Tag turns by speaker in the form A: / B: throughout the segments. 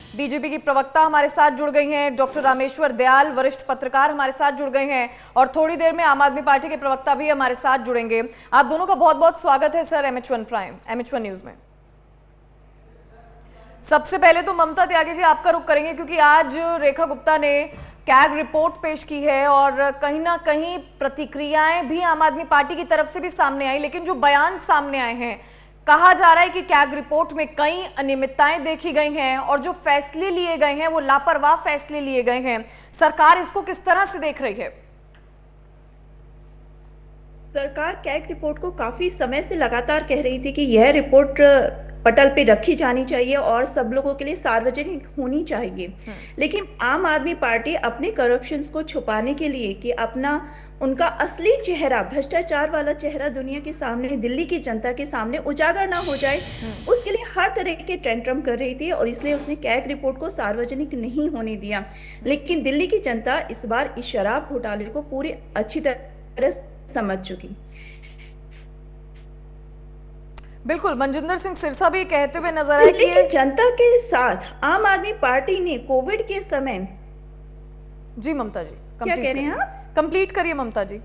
A: BJP की प्रवक्ता हमारे साथ जुड़ गई हैं, डॉक्टर रामेश्वर दयाल, वरिष्ठ पत्रकार हमारे साथ जुड़ गए हैं और थोड़ी देर में आम आदमी पार्टी के प्रवक्ता भी हमारे साथ जुड़ेंगे। आप दोनों का बहुत बहुत स्वागत है sir MH1 prime, MH1 news में। सबसे पहले तो ममता त्यागी जी आपका रुख करेंगे, क्योंकि आज रेखा गुप्ता ने कैग रिपोर्ट पेश की है और कहीं ना कहीं प्रतिक्रियाएं भी आम आदमी पार्टी की तरफ से भी सामने आई, लेकिन जो बयान सामने आए हैं, कहा जा रहा है कि कैग रिपोर्ट में कई अनियमितताएं देखी गई हैं और जो फैसले लिए गए हैं वो लापरवाह फैसले लिए गए हैं। सरकार इसको किस तरह से देख रही है?
B: सरकार कैग रिपोर्ट को काफी समय से लगातार कह रही थी कि यह रिपोर्ट पटल पे रखी जानी चाहिए और सब लोगों के लिए सार्वजनिक होनी चाहिए। लेकिन आम आदमी पार्टी अपने करप्शंस को छुपाने के लिए कि उनका असली चेहरा, भ्रष्टाचार वाला चेहरा दुनिया के सामने, दिल्ली की जनता के सामने उजागर ना हो जाए, उसके लिए हर तरह के टेंट्रम कर रही थी और इसलिए उसने कैग रिपोर्ट को सार्वजनिक नहीं होने दिया। लेकिन दिल्ली की जनता इस बार इस शराब घोटाले को पूरी अच्छी तरह समझ चुकी।
A: बिल्कुल, मनजिंदर सिंह सिरसा भी कहते हुए नजर आए
B: कि जनता के साथ आम आदमी पार्टी ने कोविड के समय।
A: जी ममता जी,
B: क्या कह रहे हैं आप?
A: कंप्लीट करिए ममता जी।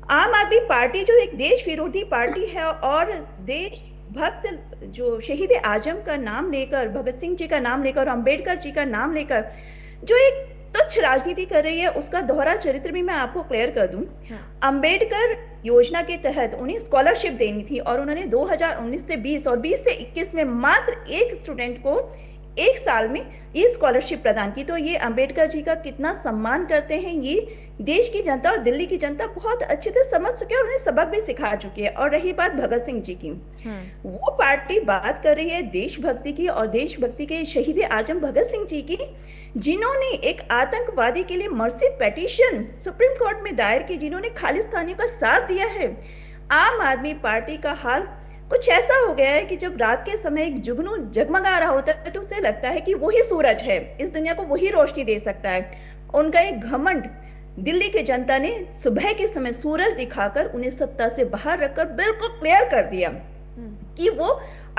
B: आम आदमी पार्टी जो एक देश विरोधी पार्टी है और देशभक्त जो शहीद आजम का नाम लेकर, भगत सिंह जी का नाम लेकर, अंबेडकर जी का नाम लेकर जो एक तुच्छ राजनीति कर रही है, उसका दोहरा चरित्र भी मैं आपको क्लियर कर दूं। अंबेडकर योजना के तहत उन्हें स्कॉलरशिप देनी थी और उन्होंने 2019 से 20 और 20 से 21 में मात्र एक स्टूडेंट को एक साल में ये स्कॉलरशिप प्रदान की। तो ये अंबेडकर जी का कितना सम्मान करते हैं, ये देश की जनता और दिल्ली की जनता बहुत अच्छे से समझ चुके हैं और उन्हें सबक भी सिखा चुकी है। और रही बात भगत सिंह जी की, वो पार्टी बात कर रही है देशभक्ति की और देशभक्ति के शहीद आजम भगत सिंह जी की, जिन्होंने एक आतंकवादी के लिए मर्सी पिटीशन सुप्रीम कोर्ट में दायर की, जिन्होंने खालिस्तानियों का साथ दिया है। आम आदमी पार्टी का हाल कुछ ऐसा हो गया है कि जब रात के समय एक जुगनू जगमगा रहा होता है तो उसे लगता है कि वही सूरज है, इस दुनिया को वही रोशनी दे सकता है। उनका एक घमंड दिल्ली की जनता ने सुबह के समय सूरज दिखाकर उन्हें सत्ता से बाहर रखकर बिल्कुल क्लियर कर दिया कि वो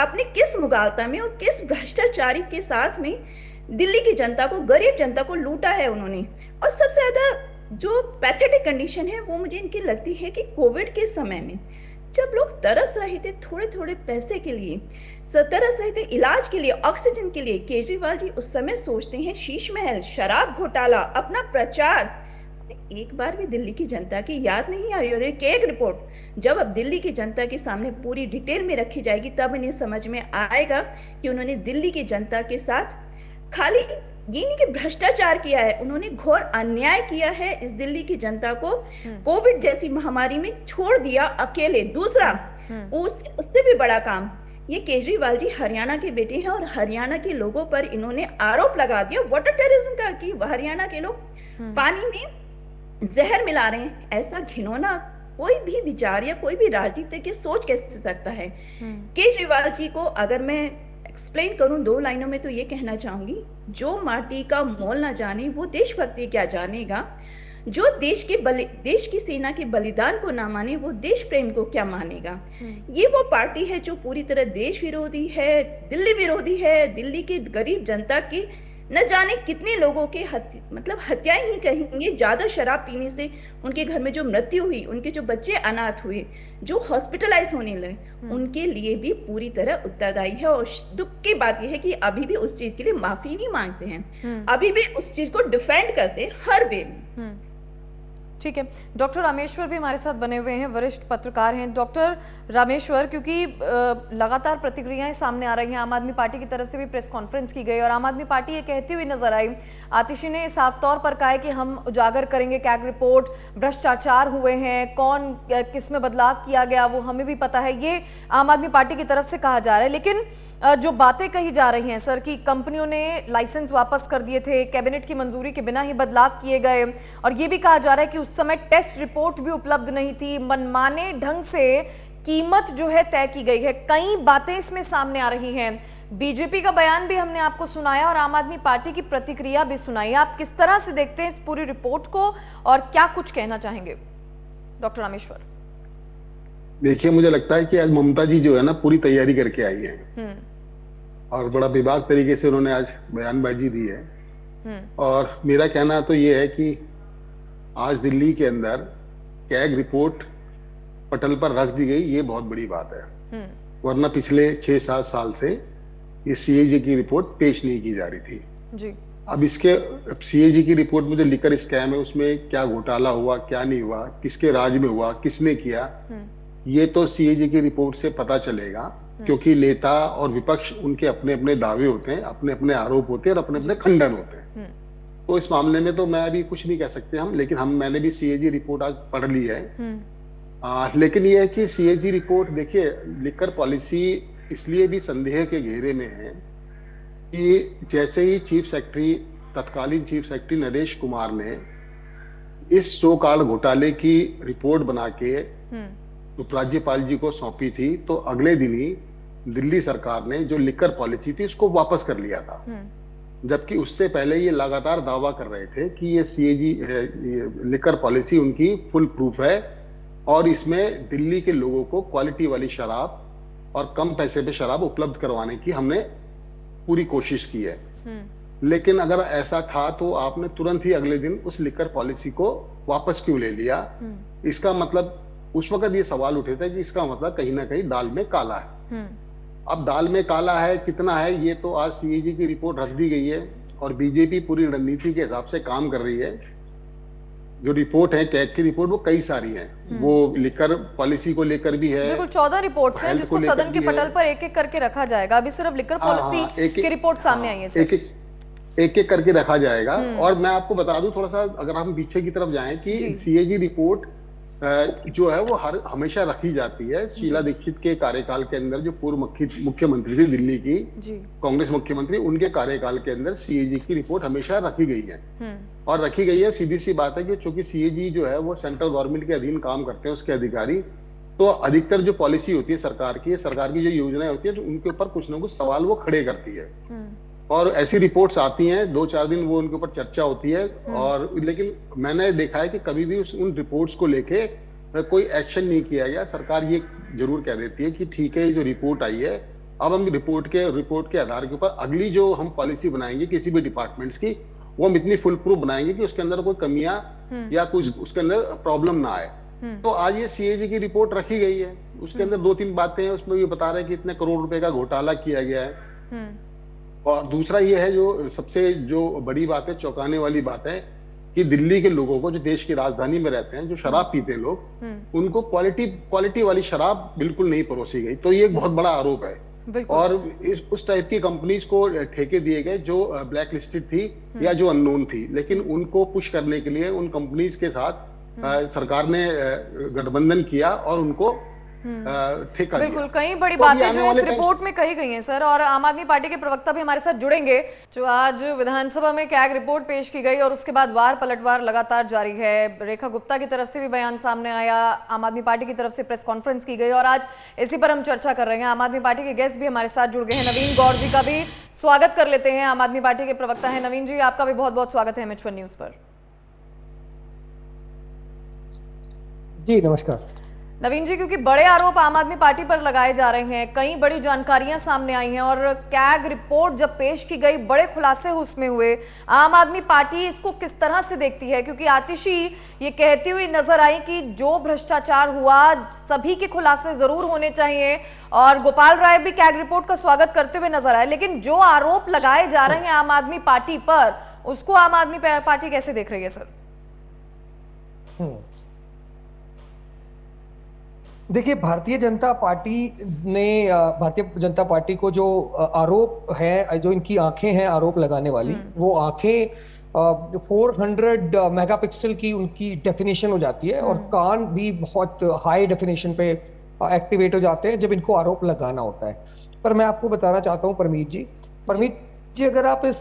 B: अपनी किस मुगालता में और किस भ्रष्टाचारी के साथ में दिल्ली की जनता को, गरीब जनता को लूटा है उन्होंने। और सबसे ज्यादा जो पैथेटिक कंडीशन है वो मुझे इनकी लगती है कि कोविड के समय में जब लोग तरस रहे थे थोड़े थोड़े पैसे के लिए, तरस रहे थे इलाज के लिए, ऑक्सीजन के लिए, केजरीवाल जी उस समय सोचते हैं शीश महल, शराब घोटाला, अपना प्रचार। एक बार भी दिल्ली की जनता की याद नहीं आई। और कैग रिपोर्ट जब अब दिल्ली की जनता के सामने पूरी डिटेल में रखी जाएगी तब इन्हें समझ में आएगा कि उन्होंने दिल्ली की जनता के साथ खाली ये नहीं कि भ्रष्टाचार किया है, उन्होंने घोर अन्याय किया है। इस दिल्ली की जनता को कोविड जैसी महामारी में छोड़ दिया अकेले। दूसरा, उससे भी बड़ा काम, ये केजरीवाल जी हरियाणा के बेटे हैं और हरियाणा के लोगों पर इन्होंने आरोप लगा दिया वाटर टेररिज्म का कि हरियाणा के लोग पानी में जहर मिला रहे हैं। ऐसा घिनौना कोई भी विचार या कोई भी राजनीतिज्ञ सोच कैसे सकता है? केजरीवाल जी को अगर मैं एक्सप्लेन करूं 2 लाइनों में तो ये कहना चाहूंगी, जो माटी का मोल ना जाने वो देशभक्ति क्या जानेगा, जो देश की सेना के बलिदान को ना माने वो देश प्रेम को क्या मानेगा। ये वो पार्टी है जो पूरी तरह देश विरोधी है, दिल्ली विरोधी है, दिल्ली की गरीब जनता की न जाने कितने लोगों के हत्याएं ही कहेंगे। ज्यादा शराब पीने से उनके घर में जो मृत्यु हुई, उनके जो बच्चे अनाथ हुए, जो हॉस्पिटलाइज होने लगे, उनके लिए भी पूरी तरह उत्तरदायी है। और दुख की बात यह है कि अभी भी उस चीज के लिए माफी नहीं मांगते हैं, अभी भी उस चीज को डिफेंड करते हैं हर वे में।
A: ठीक है, डॉक्टर रामेश्वर भी हमारे साथ बने हुए हैं, वरिष्ठ पत्रकार हैं। डॉक्टर रामेश्वर, क्योंकि लगातार प्रतिक्रियाएं सामने आ रही हैं, आम आदमी पार्टी की तरफ से भी प्रेस कॉन्फ्रेंस की गई और आम आदमी पार्टी ये कहती हुई नजर आई, आतिशी ने साफ तौर पर कहा है कि हम उजागर करेंगे कैग रिपोर्ट, भ्रष्टाचार हुए हैं, कौन किस में बदलाव किया गया वो हमें भी पता है, ये आम आदमी पार्टी की तरफ से कहा जा रहा है। लेकिन जो बातें कही जा रही हैं सर कि कंपनियों ने लाइसेंस वापस कर दिए थे, कैबिनेट की मंजूरी के बिना ही बदलाव किए गए, और ये भी कहा जा रहा है कि उस समय टेस्ट रिपोर्ट भी उपलब्ध नहीं थी, मनमाने ढंग से कीमत जो है तय की गई है, कई बातें इसमें सामने आ रही हैं। बीजेपी का बयान भी हमने आपको सुनाया और आम आदमी पार्टी की प्रतिक्रिया भी सुनाई। आप किस तरह से देखते हैं इस पूरी रिपोर्ट को और क्या कुछ कहना चाहेंगे डॉक्टर रामेश्वर?
C: देखिए, मुझे लगता है कि आज ममता जी जो है ना पूरी तैयारी करके आई है। और बड़ा बेबाक तरीके से उन्होंने आज बयानबाजी दी है।
A: हम्म।
C: और मेरा कहना तो ये है कि आज दिल्ली के अंदर कैग रिपोर्ट पटल पर रख दी गई, ये बहुत बड़ी बात है। वरना पिछले 6-7 साल से ये सीएजी की रिपोर्ट पेश नहीं की जा रही थी
A: जी।
C: अब इसके सीएजी की रिपोर्ट में जो लिकर स्कैम है उसमें क्या घोटाला हुआ, क्या नहीं हुआ, किसके राज में हुआ, किसने किया, ये तो सीएजी की रिपोर्ट से पता चलेगा। क्योंकि नेता और विपक्ष उनके अपने अपने दावे होते हैं, अपने अपने आरोप होते हैं और अपने अपने खंडन होते हैं। तो इस मामले में तो मैं अभी कुछ नहीं कह सकते हम, लेकिन मैंने भी सीएजी रिपोर्ट आज पढ़ ली है। लेकिन ये है कि सीएजी रिपोर्ट, देखिए, लिकर पॉलिसी इसलिए भी संदेह के घेरे में है कि जैसे ही तत्कालीन चीफ सेक्रेटरी नरेश कुमार ने इस सो कॉल्ड घोटाले की रिपोर्ट बना के उपराज्यपाल जी को सौंपी थी, तो अगले दिन ही दिल्ली सरकार ने जो लिकर पॉलिसी थी उसको वापस कर लिया था। जबकि उससे पहले ये लगातार दावा कर रहे थे कि ये सीएजी लिकर पॉलिसी उनकी फुल प्रूफ है और इसमें दिल्ली के लोगों को क्वालिटी वाली शराब और कम पैसे पे शराब उपलब्ध करवाने की हमने पूरी कोशिश की है। लेकिन अगर ऐसा था तो आपने तुरंत ही अगले दिन उस लिकर पॉलिसी को वापस क्यों ले लिया? इसका मतलब, उस वक्त ये सवाल उठे थे कि इसका मतलब कहीं ना कहीं दाल में काला है। अब दाल में काला है, कितना है, ये तो आज सीएजी की रिपोर्ट रख दी गई है और बीजेपी पूरी रणनीति के हिसाब से काम कर रही है। जो रिपोर्ट है, कैग की रिपोर्ट, वो कई सारी है। वो लिकर पॉलिसी को लेकर भी है,
A: बिल्कुल 14 रिपोर्ट्स हैं जिसको सदन के पटल पर एक एक करके रखा जाएगा। अभी सिर्फ लिकर पॉलिसी की रिपोर्ट सामने आई है।
C: एक एक करके रखा जाएगा। और मैं आपको बता दूं थोड़ा सा, अगर हम पीछे की तरफ जाएं, कि सीएजी रिपोर्ट जो है वो हमेशा रखी जाती है। शीला दीक्षित के कार्यकाल के अंदर, जो पूर्व मुख्यमंत्री थी दिल्ली की, कांग्रेस मुख्यमंत्री, उनके कार्यकाल के अंदर सीएजी की रिपोर्ट हमेशा रखी गई है। और रखी गई है, सीधी सी बात है कि चूंकि सीएजी जो है वो सेंट्रल गवर्नमेंट के अधीन काम करते हैं, उसके अधिकारी, तो अधिकतर जो पॉलिसी होती है सरकार की जो योजनाएं होती है, तो उनके ऊपर कुछ ना कुछ सवाल वो खड़े करती है। और ऐसी रिपोर्ट्स आती हैं, 2-4 दिन वो उनके ऊपर चर्चा होती है। और लेकिन मैंने देखा है कि कभी भी उन रिपोर्ट्स को लेके कोई एक्शन नहीं किया गया। सरकार ये जरूर कह देती है कि ठीक है, ये जो रिपोर्ट आई है, अब हम रिपोर्ट के आधार के ऊपर अगली जो हम पॉलिसी बनाएंगे किसी भी डिपार्टमेंट्स की, वो हम इतनी फुल प्रूफ बनाएंगे कि उसके अंदर कोई कमियां या कुछ उसके अंदर प्रॉब्लम ना आए। तो आज ये सीएजी की रिपोर्ट रखी गई है, उसके अंदर 2-3 बातें हैं। उसमें ये बता रहे हैं कि इतने करोड़ रुपए का घोटाला किया गया है। और दूसरा ये है, जो सबसे जो बड़ी बात है, चौंकाने वाली बात है, कि दिल्ली के लोगों को, जो देश की राजधानी में रहते हैं, जो शराब पीते हैं लोग, उनको क्वालिटी वाली शराब बिल्कुल नहीं परोसी गई। तो ये एक बहुत बड़ा आरोप है। और उस टाइप की कंपनीज को ठेके दिए गए जो ब्लैक लिस्टेड थी या जो अननोन थी, लेकिन उनको पुश करने के लिए उन कंपनीज के साथ सरकार ने गठबंधन किया और उनको ठेका दिया।
A: बिल्कुल, कई बड़ी बातें जो इस रिपोर्ट में कही गई हैं सर, और आम आदमी पार्टी के प्रवक्ता भी हमारे साथ जुड़ेंगे। जो आज विधानसभा में कैग रिपोर्ट पेश की गई और उसके बाद वार पलटवार लगातार जारी है। रेखा गुप्ता की तरफ से भी बयान सामने आया, आम आदमी पार्टी की तरफ से प्रेस कॉन्फ्रेंस की गई और आज इसी पर हम चर्चा कर रहे हैं। आम आदमी पार्टी के गेस्ट भी हमारे साथ जुड़ गए हैं। नवीन गौर जी का भी स्वागत कर लेते हैं, आम आदमी पार्टी के प्रवक्ता है। नवीन जी, आपका भी बहुत बहुत स्वागत है MH1 न्यूज पर।
D: जी नमस्कार।
A: नवीन जी, क्योंकि बड़े आरोप आम आदमी पार्टी पर लगाए जा रहे हैं, कई बड़ी जानकारियां सामने आई हैं और कैग रिपोर्ट जब पेश की गई, बड़े खुलासे उसमें हुए। आम आदमी पार्टी इसको किस तरह से देखती है? क्योंकि आतिशी ये कहती हुई नजर आई कि जो भ्रष्टाचार हुआ, सभी के खुलासे जरूर होने चाहिए, और गोपाल राय भी कैग रिपोर्ट का स्वागत करते हुए नजर आए। लेकिन जो आरोप लगाए जा रहे हैं आम आदमी पार्टी पर, उसको आम आदमी पार्टी कैसे देख रही है सर?
D: देखिए, भारतीय जनता पार्टी को जो आरोप है, जो इनकी आंखें हैं आरोप लगाने वाली, वो आंखें 400 मेगापिक्सल की उनकी डेफिनेशन हो जाती है और कान भी बहुत हाई डेफिनेशन पे एक्टिवेट हो जाते हैं जब इनको आरोप लगाना होता है। पर मैं आपको बताना चाहता हूं परमीत जी, अगर आप इस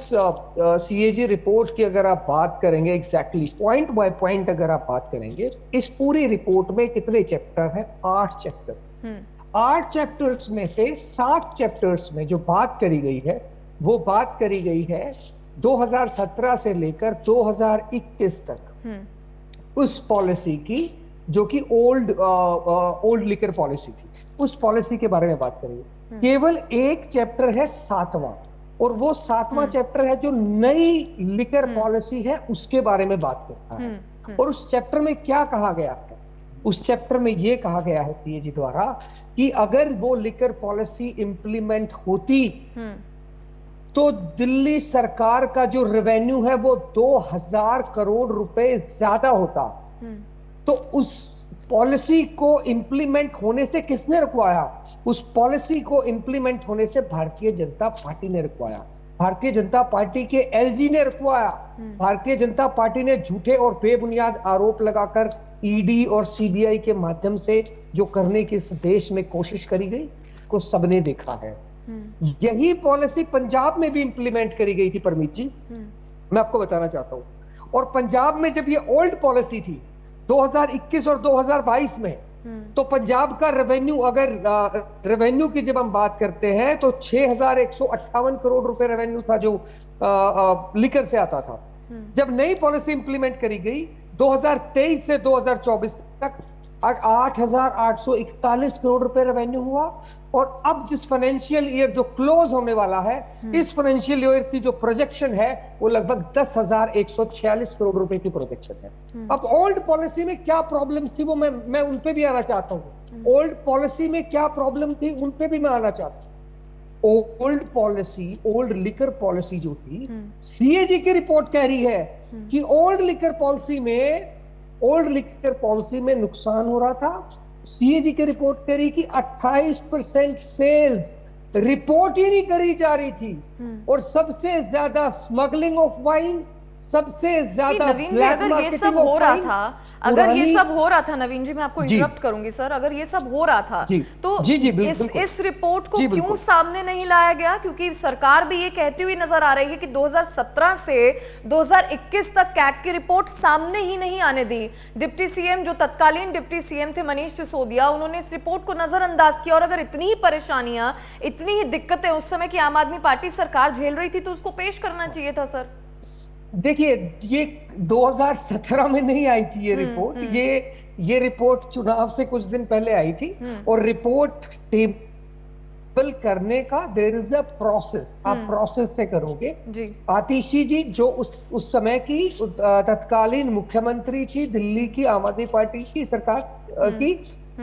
D: सीएजी रिपोर्ट की अगर आप बात करेंगे, एग्जैक्टली पॉइंट बाय पॉइंट अगर आप बात करेंगे, इस पूरी रिपोर्ट में कितने चैप्टर हैं? 8 चैप्टर। 8 चैप्टर्स में से 7 चैप्टर्स में जो बात करी गई है, वो बात करी गई है 2017 से लेकर 2021 तक उस पॉलिसी की जो कि ओल्ड लिकर पॉलिसी थी, उस पॉलिसी के बारे में बात करेंगे। केवल एक चैप्टर है 7वां, और वो 7वां चैप्टर है जो नई लिकर पॉलिसी है उसके बारे में बात करता है। और उस चैप्टर में क्या कहा गया है? उस चैप्टर में ये कहा गया है सीएजी द्वारा कि अगर वो लिकर पॉलिसी इंप्लीमेंट होती तो दिल्ली सरकार का जो रेवेन्यू है वो 2000 करोड़ रुपए ज्यादा होता। तो उस पॉलिसी को इंप्लीमेंट होने से किसने रुकवाया? उस पॉलिसी को इंप्लीमेंट होने से भारतीय जनता पार्टी ने रुकवाया। भारतीय जनता पार्टी के एलजी ने रुकवाया। भारतीय जनता पार्टी ने झूठे और बेबुनियाद आरोप लगाकर ईडी और सीबीआई के माध्यम से जो करने की इस देश में कोशिश करी गई को सबने देखा है। यही पॉलिसी पंजाब में भी इंप्लीमेंट करी गई थी परमीत जी, मैं आपको बताना चाहता हूं। और पंजाब में जब ये ओल्ड पॉलिसी थी 2021 और 2022 में, तो पंजाब का रेवेन्यू, अगर रेवेन्यू की जब हम बात करते हैं तो 6158 करोड़ रुपए रेवेन्यू था जो लिकर से आता था। जब नई पॉलिसी इंप्लीमेंट करी गई 2023 से 2024 तक 8841 करोड़ रुपए रेवेन्यू हुआ। और अब जिस फाइनेंशियल ईयर जो क्लोज होने वाला है, इस फाइनेंशियल ईयर की जो प्रोजेक्शन है वो लगभग 10,146 करोड़ रुपए की प्रोजेक्शन है। अब ओल्ड पॉलिसी में क्या प्रॉब्लम्स थी वो मैं उन पे भी आना चाहता हूँ। ओल्ड पॉलिसी में क्या प्रॉब्लम थी उन पे भी मैं आना चाहता हूँ। Old policy, old liquor policy जो थी, सीएजी की रिपोर्ट कह रही है कि ओल्ड लिकर पॉलिसी में नुकसान हो रहा था। सीएजी की रिपोर्ट कह रही कि 28% सेल्स रिपोर्ट ही नहीं करी जा रही थी, और सबसे ज्यादा स्मगलिंग ऑफ वाइन, सबसे ज्यादा
A: नवीन जी, अगर ये सब हो रहा था, नवीन जी मैं आपको इंटरप्ट करूंगी सर, अगर ये सब हो रहा था तो इस रिपोर्ट को क्यों सामने नहीं लाया गया? क्योंकि सरकार भी ये कहती हुई नजर आ रही है कि 2017 से 2021 तक कैट की रिपोर्ट सामने ही नहीं आने दी। डिप्टी सीएम, जो तत्कालीन डिप्टी सीएम थे मनीष सिसोदिया, उन्होंने इस रिपोर्ट को नजरअंदाज किया। और अगर इतनी ही परेशानियां, इतनी ही दिक्कतें उस समय की आम आदमी पार्टी सरकार झेल रही थी तो उसको पेश करना चाहिए था सर।
D: देखिए, ये 2017 में नहीं आई थी ये रिपोर्ट। ये रिपोर्ट चुनाव से कुछ दिन पहले आई थी। और रिपोर्ट टेबल करने का देयर इज अ प्रोसेस, आप प्रोसेस से करोगे जी। आतिशी जी जो उस समय की तत्कालीन मुख्यमंत्री थी दिल्ली की आम आदमी पार्टी की सरकार की,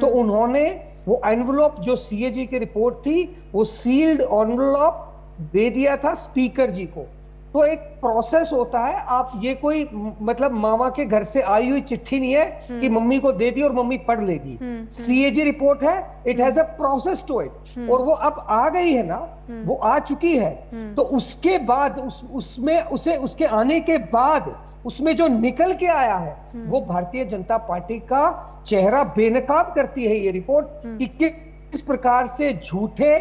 D: तो उन्होंने वो एनवलप जो सीएजी की रिपोर्ट थी वो सील्ड एनवलप दे दिया था स्पीकर जी को। तो एक प्रोसेस होता है, आप ये कोई मतलब मामा के घर से आई हुई चिट्ठी नहीं है कि मम्मी को दे दी और मम्मी पढ़ लेगी। सीएजी रिपोर्ट है, it has a process to it. और वो अब आ गई है ना, वो आ चुकी है। तो उसके बाद उसके आने के बाद उसमें जो निकल के आया है वो भारतीय जनता पार्टी का चेहरा बेनकाब करती है ये रिपोर्ट कि किस प्रकार से झूठे,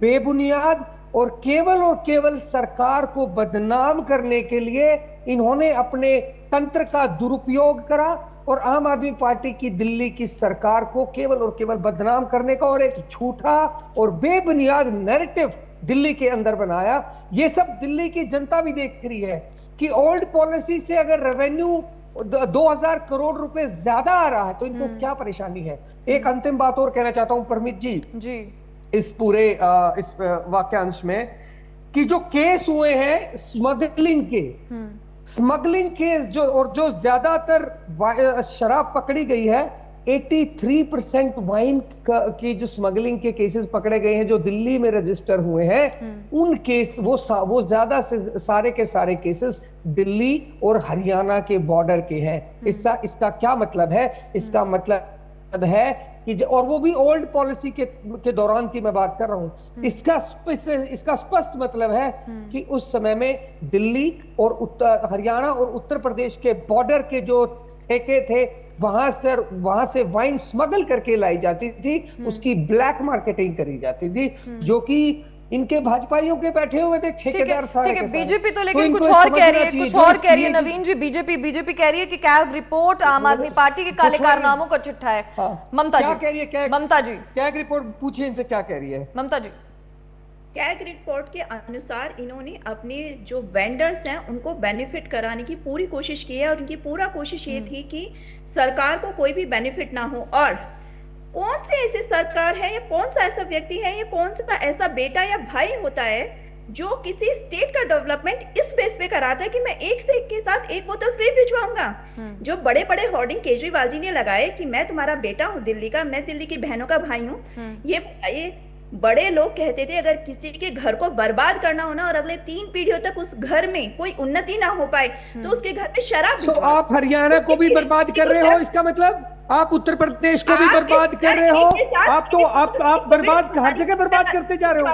D: बेबुनियाद और केवल सरकार को बदनाम करने के लिए इन्होंने अपने तंत्र का दुरुपयोग करा और आम आदमी पार्टी की दिल्ली की सरकार को केवल बदनाम करने का और एक झूठा और बेबुनियाद नैरेटिव दिल्ली के अंदर बनाया। ये सब दिल्ली की जनता भी देख रही है कि ओल्ड पॉलिसी से अगर रेवेन्यू 2000 करोड़ रुपए ज्यादा आ रहा है तो इनको क्या परेशानी है। एक अंतिम बात और कहना चाहता हूं परमित जी इस पूरे इस वाक्यांश में कि जो केस हुए हैं स्मगलिंग केस जो ज्यादातर शराब पकड़ी गई है, 83% वाइन की जो स्मगलिंग के केसेस पकड़े गए हैं जो दिल्ली में रजिस्टर हुए हैं, उन केस वो ज्यादा से सारे के सारे केसेस दिल्ली और हरियाणा के बॉर्डर के हैं। इसका क्या मतलब है? इसका मतलब है कि और वो भी ओल्ड पॉलिसी के दौरान की मैं बात कर रहा हूं। इसका स्पष्ट मतलब है कि उस समय में दिल्ली और हरियाणा और उत्तर प्रदेश के बॉर्डर के जो ठेके थे वहां से वाइन स्मगल करके लाई जाती थी, उसकी ब्लैक मार्केटिंग करी जाती थी, जो कि इनके भाजपाइयों के बैठे हुए थे ठेकेदार सारे के सारे।
A: बीजेपी तो लेकिन कुछ और कह रही है, नवीन जी। बीजेपी कह रही है कि कैग रिपोर्ट आम आदमी पार्टी के काले कारनामों का चिट्ठा है। ममता जी क्या कह रही है? ममता जी कैग रिपोर्ट पूछिए इनसे क्या कह रही है ममता जी।
B: कैग रिपोर्ट के अनुसार इन्होंने अपने जो वेंडर्स हैं उनको बेनिफिट कराने की पूरी कोशिश की है और उनकी पूरा कोशिश ये थी कि सरकार को कोई भी बेनिफिट ना हो और कौन सी ऐसी सरकार है या कौन सा ऐसा व्यक्ति है या कौन सा ऐसा बेटा या भाई होता है जो किसी स्टेट का डेवलपमेंट इस बेस पे कराता है कि मैं एक से एक के साथ एक बोतल फ्री भिजवाऊंगा। जो बड़े बड़े होर्डिंग केजरीवाल जी ने लगाए कि मैं तुम्हारा बेटा हूँ दिल्ली का, मैं दिल्ली की बहनों का भाई हूँ, ये बड़े लोग कहते थे अगर किसी के घर को बर्बाद करना हो ना और अगले 3 पीढ़ियों तक उस घर में कोई उन्नति ना हो पाए तो उसके घर में शराब
D: तो आप हरियाणा को भी बर्बाद कर रहे हो, इसका मतलब आप उत्तर प्रदेश को भी बर्बाद कर रहे हो। आप तो आप बर्बाद हर जगह बर्बाद करते जा रहे हो।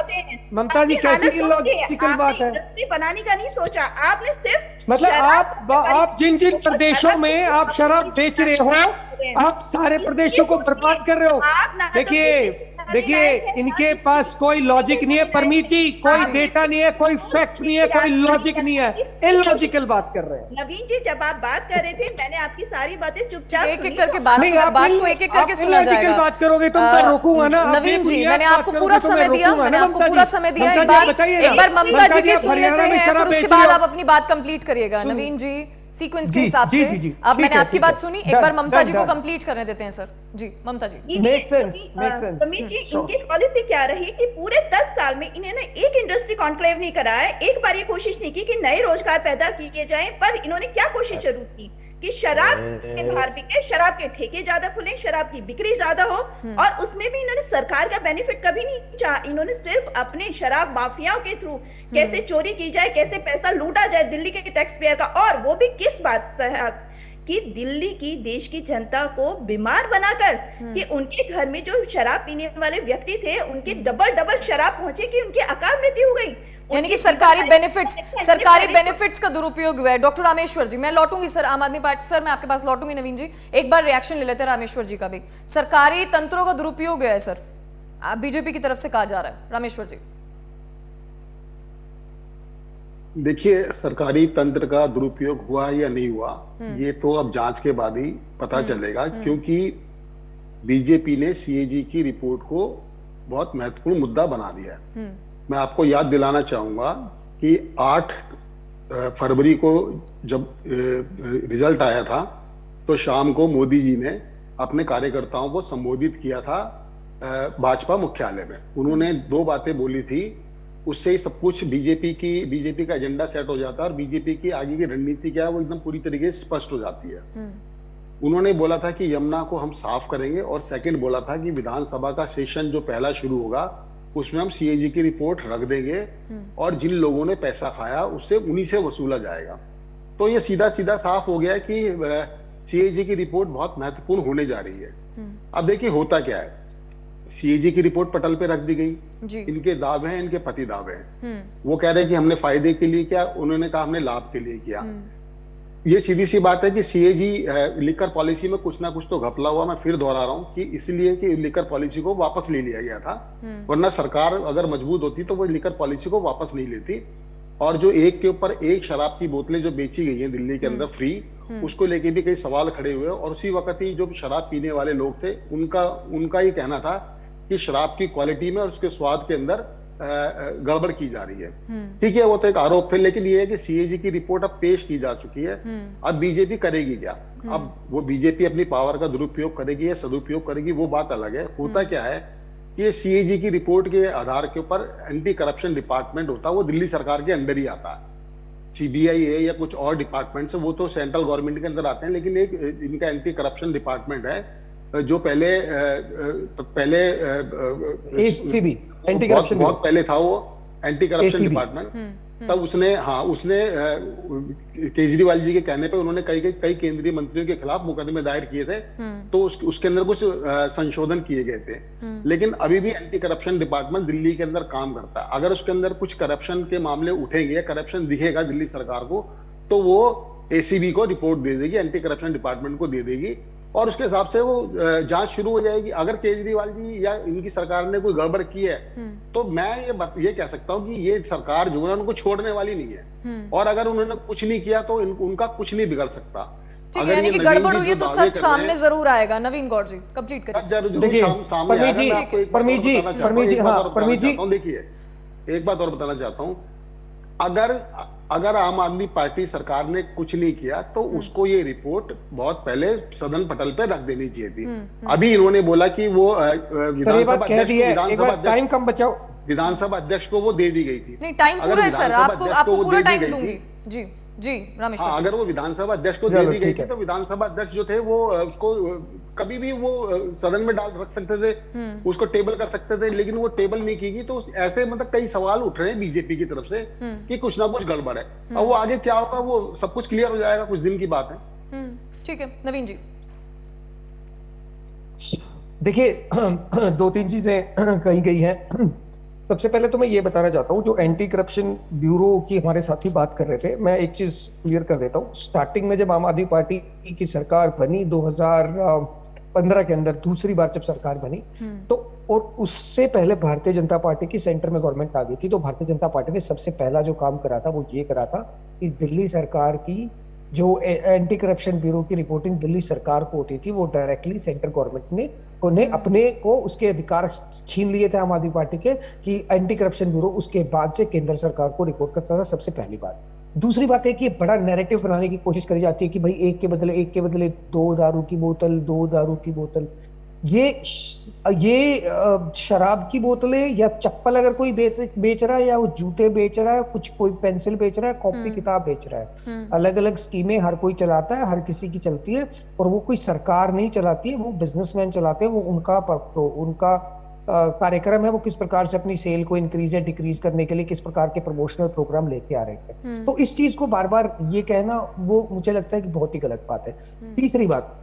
D: ममता जी कैसी इलॉजिकल बात है।
B: इंडस्ट्री बनाने का नहीं सोचा आपने, सिर्फ
D: मतलब आप जिन जिन प्रदेशों में आप शराब बेच रहे हो आप सारे प्रदेशों को बर्बाद कर रहे हो। देखिए इनके पास कोई लॉजिक नहीं है परमीत जी, कोई डेटा नहीं है, कोई फैक्ट नहीं है, कोई लॉजिक नहीं है, इलॉजिकल बात कर रहे हैं।
B: नवीन जी जब आप बात कर रहे थे मैंने आपकी सारी बातें चुपचाप
A: एक एक करके बात को एक एक करके सुना जाएगा।
D: बात करोगे तो मैं रोकूंगा ना।
A: नवीन जी मैंने आपको पूरा समय दिया, मैंने आपको पूरा समय दिया। एक बार ममता जी के सुन लेते हैं फिर उसके बाद आप अपनी बात कंप्लीट करिएगा। नवीन जी सीक्वेंस के हिसाब से अब मैंने आपकी बात सुनी, एक बार ममता जी को कंप्लीट करने देते हैं सर। जी ममता जी।
B: Make sense. जी इनकी पॉलिसी क्या रही कि पूरे 10 साल में इन्होंने एक इंडस्ट्री कॉन्क्लेव नहीं कराया, एक बार ये कोशिश नहीं की कि नए रोजगार पैदा किए जाएं, पर इन्होंने क्या कोशिश जरूर की कि शराब के बाहर बिके, शराब के ठेके ज्यादा खुले, शराब की बिक्री ज्यादा हो, और उसमें भी इन्होंने सरकार का बेनिफिट कभी नहीं चाहा। इन्होंने सिर्फ अपने शराब माफियाओं के थ्रू कैसे चोरी की जाए, कैसे पैसा लूटा जाए दिल्ली के टैक्स पेयर का, और वो भी किस बात से कि दिल्ली की देश की जनता को बीमार बनाकर कि उनके घर में जो शराब पीने वाले व्यक्ति थे उनकी डबल शराब पहुंचे कि उनकी अकाल मृत्यु हो गई।
A: यानी कि सरकारी बेनिफिट्स का दुरुपयोग हुआ है। डॉक्टर रामेश्वर जी मैं लौटूंगी सर, आम आदमी पार्टी सर मैं आपके पास लौटूंगी। नवीन जी एक बार रिएक्शन ले लेते हैं रामेश्वर जी का भी। सरकारी तंत्रों का दुरुपयोग है सर, बीजेपी की तरफ से कहा जा रहा है। रामेश्वर जी
C: देखिए सरकारी तंत्र का दुरुपयोग हुआ या नहीं हुआ ये तो अब जांच के बाद ही पता चलेगा, क्योंकि बीजेपी ने सीएजी की रिपोर्ट को बहुत महत्वपूर्ण मुद्दा बना दिया है। मैं आपको याद दिलाना चाहूंगा कि 8 फरवरी को जब रिजल्ट आया था तो शाम को मोदी जी ने अपने कार्यकर्ताओं को संबोधित किया था भाजपा मुख्यालय में। उन्होंने 2 बातें बोली थी, उससे ही सब कुछ बीजेपी का एजेंडा सेट हो जाता है और बीजेपी की आगे की रणनीति क्या है वो एकदम पूरी तरीके से स्पष्ट हो जाती है। उन्होंने बोला था कि यमुना को हम साफ करेंगे, और सेकंड बोला था कि विधानसभा का सेशन जो पहला शुरू होगा उसमें हम सीएजी की रिपोर्ट रख देंगे और जिन लोगों ने पैसा खाया उससे उन्हीं से वसूला जाएगा। तो ये सीधा सीधा साफ हो गया कि सीएजी की रिपोर्ट बहुत महत्वपूर्ण होने जा रही है। अब देखिए होता क्या है, सीएजी की रिपोर्ट पटल पे रख दी गई, इनके दावे हैं, इनके पति दावे हैं। वो कह रहे हैं कि हमने फायदे के लिए किया, उन्होंने कहा हमने लाभ के लिए किया। ये सीधी सी बात है कि सीएजी लिकर पॉलिसी में कुछ ना कुछ तो घपला हुआ। मैं फिर दोहरा रहा हूँ कि इसलिए कि लिकर पॉलिसी को वापस ले लिया गया था, वरना सरकार अगर मजबूत होती तो वो लिकर पॉलिसी को वापस नहीं लेती। और जो एक के ऊपर एक शराब की बोतलें जो बेची गई हैं दिल्ली के अंदर फ्री, उसको लेके भी कई सवाल खड़े हुए, और उसी वक्त ही जो शराब पीने वाले लोग थे उनका ये कहना था कि शराब की क्वालिटी में और उसके स्वाद के अंदर गड़बड़ की जा रही है। ठीक है वो तो एक आरोप है, लेकिन ये है कि सीएजी की रिपोर्ट अब पेश की जा चुकी है। अब बीजेपी करेगी क्या? अब वो बीजेपी अपनी पावर का दुरुपयोग करेगी या सदुपयोग करेगी वो बात अलग है। होता क्या है कि सीएजी की रिपोर्ट के आधार के ऊपर एंटी करप्शन डिपार्टमेंट होता है, वो दिल्ली सरकार के अंदर ही आता है। सीबीआई है या कुछ और डिपार्टमेंट है वो तो सेंट्रल गवर्नमेंट के अंदर आते हैं, लेकिन एक इनका एंटी करप्शन डिपार्टमेंट है जो पहले
D: एसीबी एंटी करप्शन
C: बहुत पहले था वो एंटी करप्शन डिपार्टमेंट। तब उसने केजरीवाल जी के कहने पे उन्होंने कई केंद्रीय मंत्रियों के खिलाफ मुकदमे दायर किए थे, तो उसके अंदर कुछ संशोधन किए गए थे। लेकिन अभी भी एंटी करप्शन डिपार्टमेंट दिल्ली के अंदर काम करता है। अगर उसके अंदर कुछ करप्शन के मामले उठेंगे या करप्शन दिखेगा दिल्ली सरकार को, तो वो एसीबी को रिपोर्ट दे देगी, एंटी करप्शन डिपार्टमेंट को दे देगी, और उसके हिसाब से वो जांच शुरू हो जाएगी। अगर केजरीवाल जी या इनकी सरकार ने कोई गड़बड़ की है तो मैं ये कह सकता हूँ कि ये सरकार जो है उनको छोड़ने वाली नहीं है, और अगर उन्होंने कुछ नहीं किया तो उनका कुछ नहीं बिगड़ सकता।
A: अगर यानी कि गड़बड़ हुई है तो सच सामने जरूर आएगा। नवीन गौर जी कंप्लीट करिए।
C: देखिए एक बात और बताना चाहता हूँ, अगर अगर आम आदमी पार्टी सरकार ने कुछ नहीं किया तो उसको ये रिपोर्ट बहुत पहले सदन पटल पे रख देनी चाहिए थी। अभी इन्होंने बोला कि वो विधानसभा अध्यक्ष को वो दे दी गई थी।
A: नहीं, टाइम पूरा है सर, आपको पूरा टाइम दूंगी। जी जी रामेश्वर।
C: हाँ, अगर वो विधानसभा अध्यक्ष को दे दी गई थी तो विधानसभा अध्यक्ष जो थे वो उसको कभी भी वो सदन में डाल रख सकते थे, उसको टेबल कर सकते थे, लेकिन वो टेबल नहीं की गई। तो ऐसे मतलब कई सवाल उठ रहे हैं बीजेपी की तरफ से कि कुछ ना कुछ गड़बड़ है। अब वो आगे क्या होगा वो सब कुछ क्लियर हो जाएगा, कुछ दिन की बात है।
A: ठीक है नवीन जी।
D: देखिए दो तीन चीजें कही गई हैं। सबसे पहले तो मैं ये बताना चाहता हूँ, जो एंटी करप्शन ब्यूरो की हमारे साथी बात कर रहे थे, मैं एक चीज क्लियर कर देता हूँ। स्टार्टिंग में जब आम आदमी पार्टी की सरकार बनी 2015 के अंदर, दूसरी बार जब सरकार बनी, तो और उससे पहले भारतीय जनता पार्टी की सेंटर में गवर्नमेंट आ गई थी, तो भारतीय जनता पार्टी ने सबसे पहला जो काम करा था वो ये करा था कि दिल्ली सरकार की जो एंटी करप्शन ब्यूरो की रिपोर्टिंग दिल्ली सरकार को होती थी, वो डायरेक्टली सेंट्रल गवर्नमेंट ने उन्हें अपने को उसके अधिकार छीन लिए थे आम आदमी पार्टी के, कि एंटी करप्शन ब्यूरो उसके बाद से केंद्र सरकार को रिपोर्ट करता था, सबसे पहली बात। दूसरी बात है कि बड़ा नैरेटिव बनाने की कोशिश करी जाती है कि भाई एक के बदले 2 दारू की बोतल, 2 दारू की बोतल। ये शराब की बोतलें या चप्पल अगर कोई बेच रहा है, या वो जूते बेच रहा है, कुछ कोई पेंसिल बेच रहा है, कॉपी किताब बेच रहा है, अलग अलग स्कीमें हर कोई चलाता है, हर किसी की चलती है, और वो कोई सरकार नहीं चलाती है, वो बिजनेसमैन चलाते हैं। वो उनका कार्यक्रम है, वो किस प्रकार से अपनी सेल को इंक्रीज या डिक्रीज करने के लिए किस प्रकार के प्रमोशनल प्रोग्राम लेके आ रहे हैं। तो इस चीज को बार बार ये कहना, वो मुझे लगता है कि बहुत ही गलत बात है। तीसरी बात,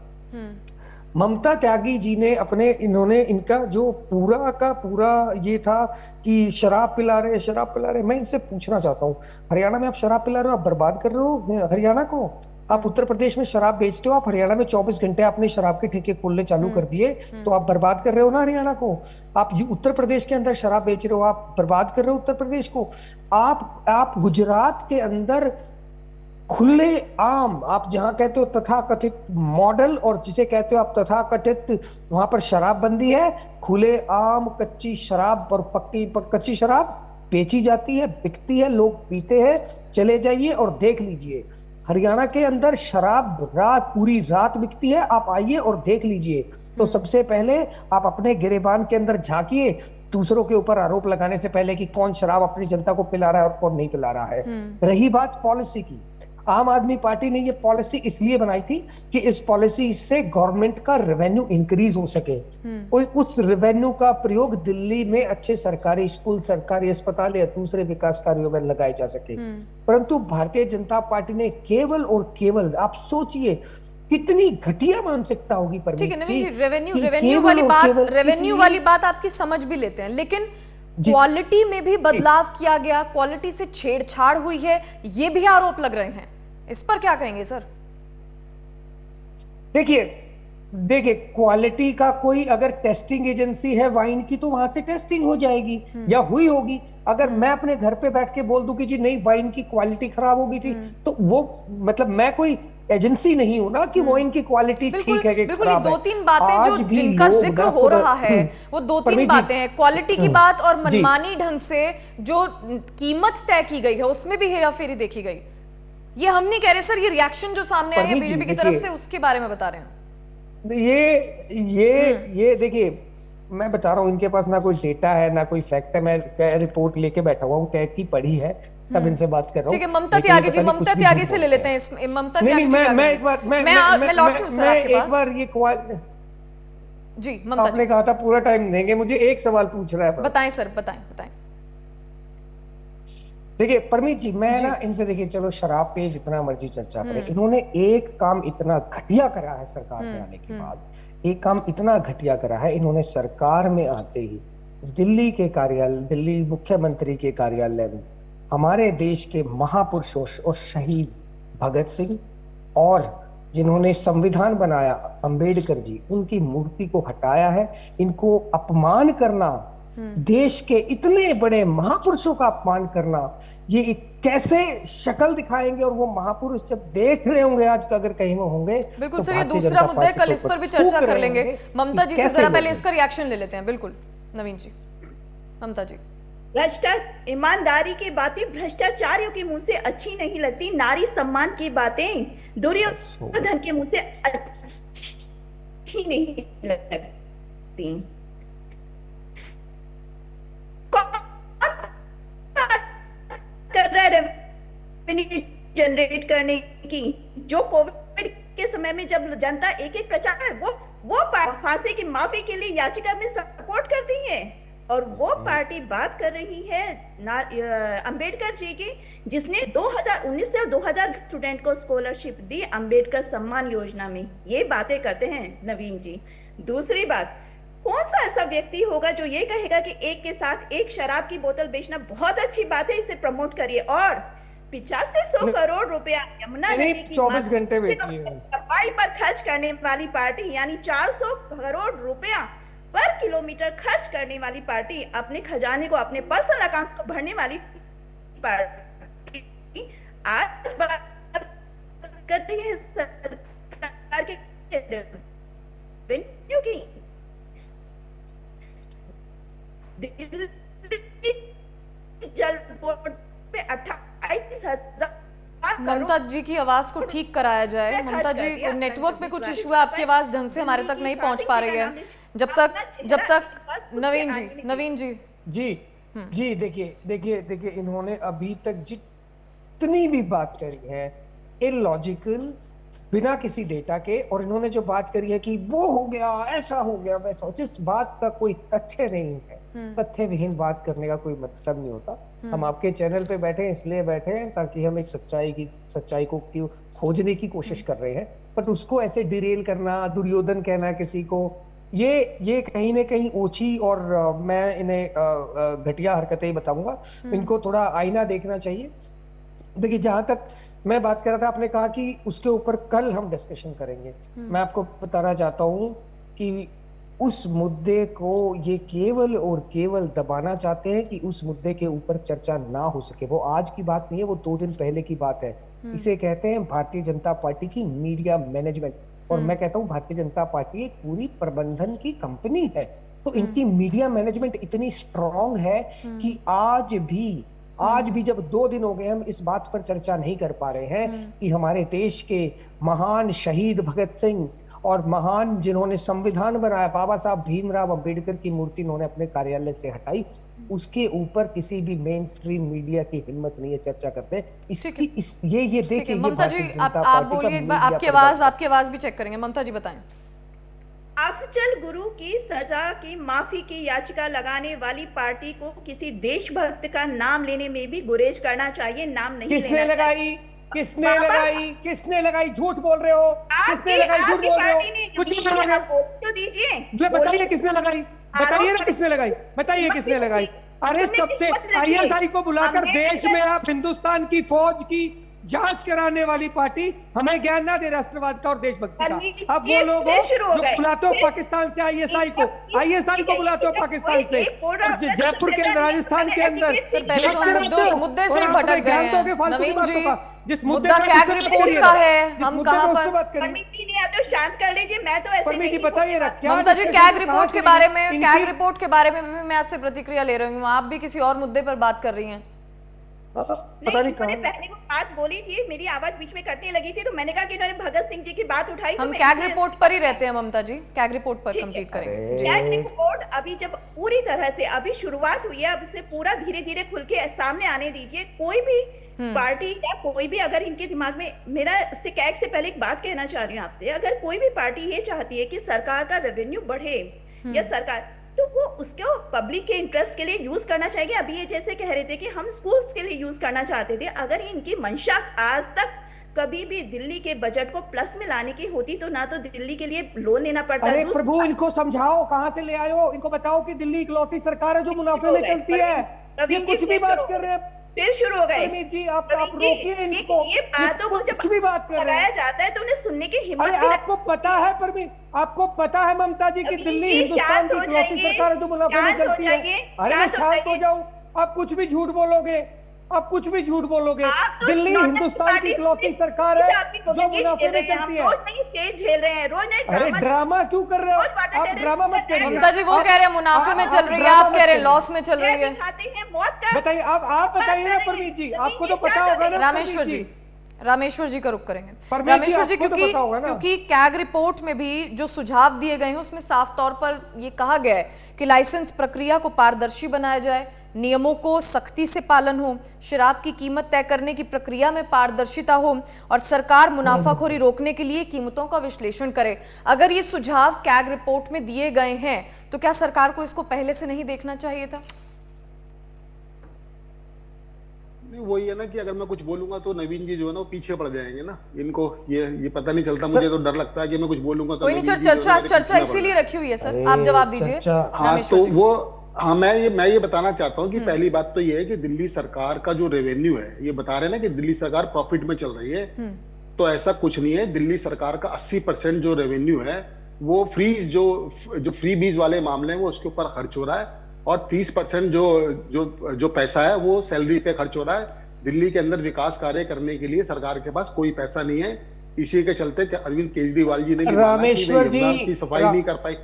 D: ममता त्यागी जी ने इन्होंने इनका जो पूरा का पूरा ये था कि शराब पिला रहे। मैं इनसे पूछना चाहता हूँ, हरियाणा में आप शराब पिला रहे हो, आप बर्बाद कर रहे हो हरियाणा को। आप उत्तर प्रदेश में शराब बेचते हो, आप हरियाणा में 24 घंटे आपने शराब के ठेके खोलने चालू कर दिए, तो आप बर्बाद कर रहे हो ना हरियाणा को। आप उत्तर प्रदेश के अंदर शराब बेच रहे हो, आप बर्बाद कर रहे हो उत्तर प्रदेश को। आप गुजरात के अंदर खुले आम, आप जहां कहते हो तथाकथित मॉडल, और जिसे कहते हो आप तथाकथित, वहां पर शराबबंदी है, खुले आम कच्ची शराब और कच्ची शराब बेची जाती है, बिकती है, लोग पीते हैं। चले जाइए और देख लीजिए, हरियाणा के अंदर शराब पूरी रात बिकती है, आप आइए और देख लीजिए। तो सबसे पहले आप अपने गिरेबान के अंदर झांकिए, दूसरों के ऊपर आरोप लगाने से पहले कि कौन शराब अपनी जनता को पिला रहा है और कौन नहीं पिला रहा है। रही बात पॉलिसी की, आम आदमी पार्टी ने ये पॉलिसी इसलिए बनाई थी कि इस पॉलिसी से गवर्नमेंट का रेवेन्यू इंक्रीज हो सके, और उस रेवेन्यू का प्रयोग दिल्ली में अच्छे सरकारी स्कूल, सरकारी अस्पताल या दूसरे विकास कार्यों में लगाए जा सके। परंतु भारतीय जनता पार्टी ने केवल और केवल, आप सोचिए कितनी घटिया मानसिकता होगी।
A: ठीक है नवीन जी, रेवेन्यू वाली बात आपकी समझ भी लेते हैं, लेकिन क्वालिटी में भी बदलाव किया गया, क्वालिटी से छेड़छाड़ हुई है, ये भी आरोप लग रहे हैं। इस पर क्या कहेंगे सर?
D: देखिए क्वालिटी का कोई अगर टेस्टिंग एजेंसी है वाइन की, तो वहां से टेस्टिंग हो जाएगी या हुई होगी। अगर मैं अपने घर पे बैठ के बोल दूं कि जी नहीं, वाइन की क्वालिटी खराब हो गई थी, तो वो मतलब मैं कोई एजेंसी नहीं हूं ना कि वो इनकी क्वालिटी ठीक है कि खराब है।
A: 2-3 बातें जो जिनका जिक्र हो रहा है, वो 2-3 बातें हैं, क्वालिटी की बात और मनमानी ढंग से जो कीमत तय की गई है उसमें भी हेराफेरी देखी गई। ये हम नहीं कह रहे सर, ये रिएक्शन जो सामने आया है बीजेपी की तरफ से, उसके बारे में बता रहे हैं।
D: ये देखिए, मैं बता रहा हूँ, इनके पास ना कोई डेटा है ना कोई फैक्ट है। मैं रिपोर्ट लेके बैठा हुआ हूँ, कैद की पढ़ी है, तब इनसे बात कर रहा हूँ।
A: ठीक है, ममता त्यागी जी, ममता त्यागी से ले लेते हैं। ममता त्यागी,
D: मैं एक बार ये
A: जी, ममता
D: आपने कहा था पूरा टाइम देंगे, मुझे एक सवाल पूछ रहा है।
A: बताएं सर, बताएं।
D: देखिए परमीत जी, मैं ना इनसे, देखिए चलो शराब पे जितना मर्जी चर्चा करें, इन्होंने एक काम इतना घटिया करा है सरकार में आने के बाद, एक काम इतना घटिया करा है, इन्होंने सरकार में आते ही दिल्ली के कार्यालय, दिल्ली मुख्यमंत्री के कार्यालय में हमारे देश के महापुरुष और शहीद भगत सिंह और जिन्होंने संविधान बनाया अंबेडकर जी, उनकी मूर्ति को हटाया है। इनको अपमान करना, देश के इतने बड़े महापुरुषों का अपमान करना, ये कैसे शक्ल दिखाएंगे? और वो महापुरुष जब देख रहे होंगे आज का, अगर कहीं में होंगे,
A: बिल्कुल सर, ये दूसरा मुद्दा है, कल इस पर भी चर्चा कर लेंगे। ममता जी से जरा पहले इसका रिएक्शन ले लेते हैं। बिल्कुल नवीन जी, ममता जी।
B: भ्रष्टाचार, ईमानदारी की बातें भ्रष्टाचारियों के मुंह से अच्छी नहीं लगती, नारी सम्मान की बातें दुर्योधन के मुंह से अच्छी नहीं लगती। कौन बात कर रहा है रेवेन्यू जनरेट करने की? जो कोविड के समय में जब जनता एक एक प्रचार है, वो फांसी की माफी के लिए याचिका में सपोर्ट करती है, और वो पार्टी बात कर रही है अंबेडकर जी की, जिसने 2019 से और 2000 स्टूडेंट को स्कॉलरशिप दी अंबेडकर सम्मान योजना में। ये बातें करते हैं नवीन जी। दूसरी बात, कौन सा ऐसा व्यक्ति होगा जो ये कहेगा कि एक के साथ एक शराब की बोतल बेचना बहुत अच्छी बात है, इसे प्रमोट करिए, और 8500 करोड़ रुपया यमुना नदी की
D: 24 घंटे
B: सफाई पर खर्च करने वाली पार्टी, यानी 400 करोड़ रुपया पर किलोमीटर खर्च करने वाली पार्टी, अपने खजाने को, अपने पर्सनल अकाउंट्स को भरने वाली पार्टी आज बात कर रही है सरकार के रेवेन्यू की। जल बोर्ड पे 28,000
A: ममता जी की आवाज को ठीक कराया जाए। ममता जी, नेटवर्क में कुछ इशू है, आपकी आवाज ढंग से हमारे तक नहीं पहुंच पा रही है। जब तक नवीन जी
D: जी देखिए इन्होंने अभी तक जितनी भी बात करी है इलॉजिकल, बिना किसी डेटा के, और इन्होंने जो बात करी है कि वो हो गया, ऐसा हो गया, वैसा, जिस बात का कोई तथ्य नहीं है, तथ्य विहीन बात करने का कोई मतलब नहीं होता। हम आपके चैनल पे बैठे हैं, इसलिए बैठे हैं ताकि हम एक सच्चाई को खोजने की कोशिश कर रहे हैं, बट उसको ऐसे डिरेल करना, दुर्योधन कहना किसी को, ये कहीं ना कहीं ओछी, और मैं इन्हें घटिया हरकतें बताऊंगा। इनको थोड़ा आईना देखना चाहिए। देखिए, जहां तक मैं बात कर रहा था, आपने कहा कि उसके ऊपर कल हम डिस्कशन करेंगे। मैं आपको बताना चाहता हूं कि उस मुद्दे को ये केवल और केवल दबाना चाहते हैं कि उस मुद्दे के ऊपर चर्चा ना हो सके। वो आज की बात नहीं है, वो 2 दिन पहले की बात है। इसे कहते हैं भारतीय जनता पार्टी की मीडिया मैनेजमेंट, और मैं कहता हूं भारतीय जनता पार्टी एक पूरी प्रबंधन की कंपनी है। तो इनकी मीडिया मैनेजमेंट इतनी स्ट्रांग है कि आज भी जब 2 दिन हो गए हम इस बात पर चर्चा नहीं कर पा रहे हैं कि हमारे देश के महान शहीद भगत सिंह और महान जिन्होंने संविधान बनाया बाबा साहब भीमराव अंबेडकर की मूर्ति इन्होंने अपने कार्यालय से हटाई, उसके ऊपर किसी भी मेन स्ट्रीम मीडिया की हिम्मत नहीं है चर्चा करते। ये देखिए,
A: ममता जी आप बोलिए एक बार, आपकी आवाज भी चेक करेंगे। ममता जी बताएं।
B: अफजल गुरु की सजा की माफी की याचिका लगाने वाली पार्टी को किसी देशभक्त का नाम लेने में भी गुरेज करना चाहिए, नाम नहीं
D: किसने लगाई? किसने लगाई? झूठ बोल रहे हो। किसने लगाई? झूठ बोल रहे हो। कुछ
B: तो दीजिए,
D: बताइए किसने लगाई, बताइए ना किसने लगाई, बताइए किसने लगाई। अरे सबसे ISI को बुलाकर देश में आप हिंदुस्तान की फौज की जांच कराने वाली पार्टी हमें ज्ञान ना दे राष्ट्रवाद का और देशभक्ति का। अब वो लोग जो बुलाते हो पाकिस्तान से ISI को बुलाते हो पाकिस्तान से, जयपुर के राजस्थान के अंदर
A: मुद्दे से भटक गए हैं।
D: जिस
A: मुद्दा कैग रिपोर्ट का है, हम कहां पर
B: तो शांत कर लीजिए। मैं तो ऐसे नहीं
D: बताइए ना।
A: ममता जी, कैग रिपोर्ट के बारे में भी मैं आपसे प्रतिक्रिया ले रही हूँ। आप भी किसी और मुद्दे पर बात कर रही हैं।
B: पता नहीं मैंने पहले वो बात बोली थी, मेरी आवाज बीच में कटने लगी थी, तो मैंने कहा कि इन्होंने भगत सिंह जी की बात उठाई।
A: हम कैग रिपोर्ट पर ही रहते हैं ममता जी, कैग रिपोर्ट पर कंप्लीट करेंगे।
B: कैग रिपोर्ट अभी जब पूरी तरह से अभी शुरुआत हुई है, अब इसे पूरा धीरे धीरे खुल के सामने आने दीजिए। कोई भी पार्टी या कोई भी अगर इनके दिमाग में, मेरा इससे कैग से पहले एक बात कहना चाह रही हूँ आपसे, अगर कोई भी पार्टी ये चाहती है कि सरकार का रेवेन्यू बढ़े या सरकार, तो वो उसको पब्लिक के इंटरेस्ट के लिए यूज करना चाहिए। अभी ये जैसे कह रहे थे कि हम स्कूल्स के लिए यूज करना चाहते थे, अगर इनकी मंशा आज तक कभी भी दिल्ली के बजट को प्लस में लाने की होती तो ना तो दिल्ली के लिए लोन लेना पड़ता।
D: अरे प्रभु, इनको समझाओ, कहां से ले आए हो? इनको बताओ कि दिल्ली इकलौती सरकार है जो मुनाफे में चलती है। ये कुछ भी बात कर रहे हैं,
B: फिर शुरू हो गए।
D: जी आप रोकिए इनको।
B: ये बातों को जब
D: भी बात
B: लगाया जाता है तो उन्हें सुनने की हिम्मत।
D: आपको पता है परमीत, आपको पता है ममता जी की दिल्ली हिंदुस्तान की इकलौती सरकार है जो मुनाफे में चलती है। अरे शांत हो जाओ, आप कुछ भी झूठ बोलोगे। आप कुछ भी झूठ बोलोगे।
B: आप तो
D: दिल्ली
B: नॉर्थ
D: हिंदुस्तान की
B: पार्टी
D: इकलौती सरकार है
B: आपकी
D: जो
B: कॉमेडी
D: मुनाफे
B: झेल
D: में
B: रहे हैं,
D: चलती
B: हम
D: है।
B: रोज नई स्टेज झेल रहे हैं, रोज नए
D: अरे ड्रामा क्यों कर रहे हो
B: रोज वाटर
D: आप?
B: टेररिस्ट
D: ड्रामा मत
B: करते हैं।
D: करिए।
A: ममता जी वो कह रहे हैं मुनाफे में चल रही है, आप कह रहे हैं लॉस में चल रही है।
B: दिखाते हैं मौत का।
D: बताइए, आप बताइए ना परमीत जी, आपको तो पता होगा ना।
A: रामेश्वर जी, रामेश्वर जी का रुख करेंगे।
D: परमीत जी,
A: रामेश्वर जी,
D: आपको तो
A: क्योंकि
D: पता होगा ना।
A: क्योंकि कैग रिपोर्ट में भी जो सुझाव दिए गए हैं उसमें साफ तौर पर ये कहा गया है कि लाइसेंस प्रक्रिया को पारदर्शी बनाया जाए, नियमों को सख्ती से पालन हो, शराब की कीमत तय करने की प्रक्रिया में पारदर्शिता हो और सरकार मुनाफाखोरी रोकने के लिए कीमतों का विश्लेषण करे। अगर ये सुझाव कैग रिपोर्ट में दिए गए हैं तो क्या सरकार को इसको पहले से नहीं देखना चाहिए था?
C: नहीं, वही है ना कि अगर मैं कुछ बोलूंगा तो नवीन जी जो है ना वो पीछे पड़ जाएंगे ना। इनको ये पता नहीं चलता, मुझे तो डर लगता है कि मैं कुछ बोलूंगा तो
A: कोई नहीं,
C: नवीन जी जो है ना मेरे
A: चर्चा
C: पीछे ना
A: इसीलिए
C: पड़
A: रखी हुई है सर,
D: अरे,
A: आप जवाब दीजिए।
C: हाँ
A: रामेश्वर
C: तो
A: जी।
C: वो हाँ मैं ये बताना चाहता हूँ कि पहली बात तो ये है कि दिल्ली सरकार का जो रेवेन्यू है, ये बता रहे हैं ना कि दिल्ली सरकार प्रॉफिट में चल रही है, तो ऐसा कुछ नहीं है। दिल्ली सरकार का 80% जो रेवेन्यू है वो फ्रीज जो फ्री बीज वाले मामले हैं वो उसके ऊपर खर्च हो रहा है, और 30% जो पैसा है वो सैलरी पे खर्च हो रहा है। दिल्ली के अंदर विकास कार्य करने के लिए सरकार के पास कोई पैसा नहीं है। इसी के चलते कि अरविंद केजरीवाल जी ने भी माना कि
D: रामेश्वर
C: वे
D: जी,
C: यमुना की सफाई नहीं कर पाई।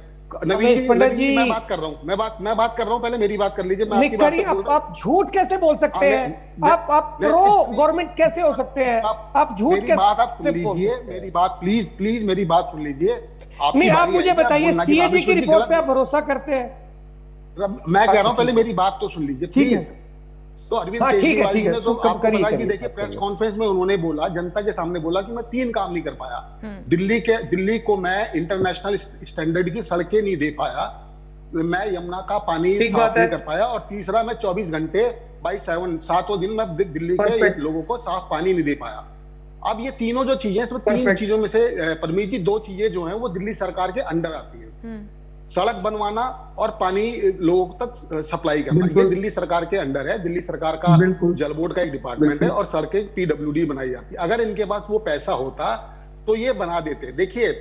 D: रमेश पंडित जी,
C: मैं बात कर रहा हूँ, मैं बात कर रहा हूँ, पहले मेरी बात कर लीजिए। मैं
D: नहीं
C: आपकी बात
D: करिए,
C: पे बोल रहा हूँ।
D: आप झूठ कैसे बोल सकते हैं? आप प्रो गवर्नमेंट कैसे हो सकते हैं? आप झूठ
C: मेरी बात आप
D: कैसे
C: सुन
D: बोल
C: लीजिए,
D: सकते हैं?
C: मेरी बात प्लीज मेरी बात सुन लीजिए। आपकी
D: नहीं, आप
C: बारी
D: मुझे
C: आएगी, आप
D: बताइए,
C: बोलना कि
D: सीएजी की
C: रामेश्वर जी
D: रिपोर्ट
C: गलत
D: पे आप भरोसा करते हैं?
C: मैं कह रहा हूँ
D: अच्छा,
C: पहले
D: ठीक है।
C: मेरी बात तो सुन लीजिए
D: ठीक है।
C: प्लीज। तो अरविंद
D: हाँ, ठीक है,
C: केजरीवाल
D: ठीक
C: जी
D: है,
C: ने तो
D: करिए,
C: आपको पता कि
D: करिए,
C: देखिए प्रेस
D: करिए।
C: कॉन्फ्रेंस में उन्होंने बोला, जनता के सामने बोला कि मैं 3 काम नहीं कर पाया। दिल्ली को मैं इंटरनेशनल स्टैंडर्ड की सड़कें नहीं दे पाया, मैं यमुना का पानी
D: ठीक
C: साफ
D: बात है।
C: नहीं कर पाया, और तीसरा मैं 24 घंटे बाई 7 दिन में दिल्ली के
D: Perfect।
C: लोगों को साफ पानी नहीं दे पाया। अब ये तीनों जो चीजें, इसमें 3
D: Perfect।
C: चीजों में से परमीत जी 2 चीजें जो हैं वो दिल्ली सरकार के अंडर आती है। सड़क बनवाना और पानी लोगों तक सप्लाई करना, ये दिल्ली सरकार के अंडर है। दिल्ली सरकार का जल बोर्ड का एक डिपार्टमेंट है और सड़कें PWD बनाई जाती है। अगर इनके पास वो पैसा होता तो ये बना देते। देखिए